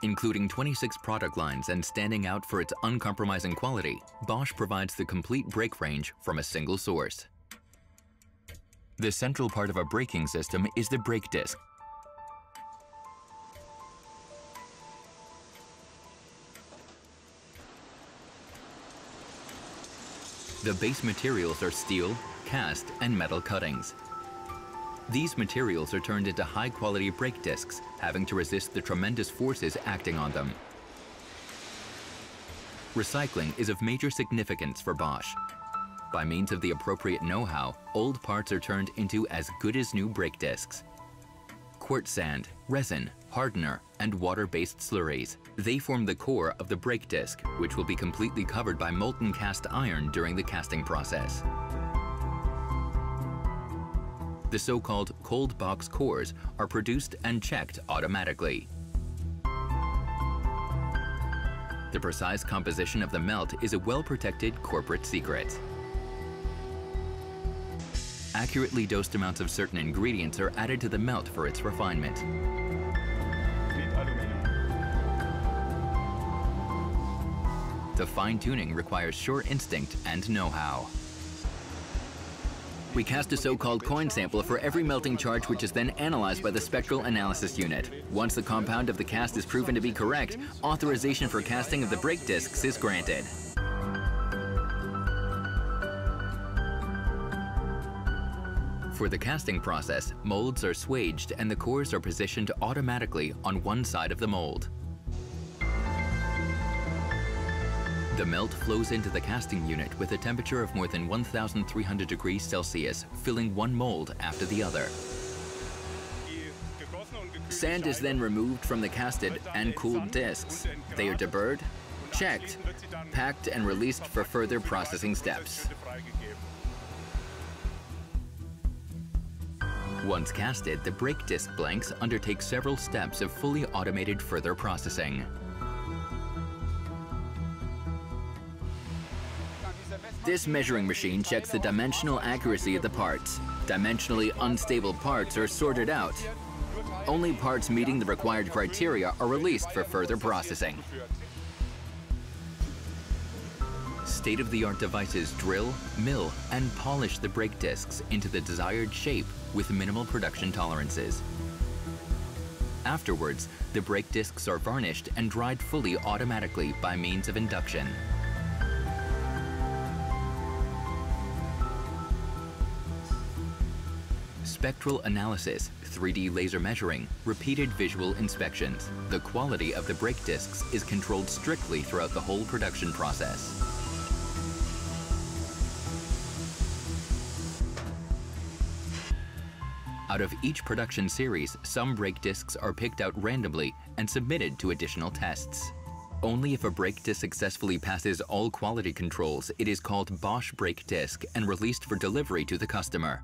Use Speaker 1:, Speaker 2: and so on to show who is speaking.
Speaker 1: Including 26 product lines and standing out for its uncompromising quality, Bosch provides the complete brake range from a single source. The central part of a braking system is the brake disc. The base materials are steel, cast, and metal cuttings. These materials are turned into high-quality brake discs, having to resist the tremendous forces acting on them. Recycling is of major significance for Bosch. By means of the appropriate know-how, old parts are turned into as good as new brake discs. Quartz sand, resin, hardener, and water-based slurries. They form the core of the brake disc, which will be completely covered by molten cast iron during the casting process. The so-called cold box cores are produced and checked automatically. The precise composition of the melt is a well-protected corporate secret. Accurately dosed amounts of certain ingredients are added to the melt for its refinement. The fine-tuning requires sure instinct and know-how. We cast a so-called coin sample for every melting charge, which is then analyzed by the spectral analysis unit. Once the compound of the cast is proven to be correct, authorization for casting of the brake discs is granted. For the casting process, molds are swaged and the cores are positioned automatically on one side of the mold. The melt flows into the casting unit with a temperature of more than 1,300 degrees Celsius, filling one mold after the other. Sand is then removed from the casted and cooled discs. They are deburred, checked, packed, and released for further processing steps. Once casted, the brake disc blanks undertake several steps of fully automated further processing. This measuring machine checks the dimensional accuracy of the parts. Dimensionally unstable parts are sorted out. Only parts meeting the required criteria are released for further processing. State-of-the-art devices drill, mill, and polish the brake discs into the desired shape with minimal production tolerances. Afterwards, the brake discs are varnished and dried fully automatically by means of induction. Spectral analysis, 3D laser measuring, repeated visual inspections. The quality of the brake discs is controlled strictly throughout the whole production process. Out of each production series, some brake discs are picked out randomly and submitted to additional tests. Only if a brake disc successfully passes all quality controls, it is called Bosch brake disc and released for delivery to the customer.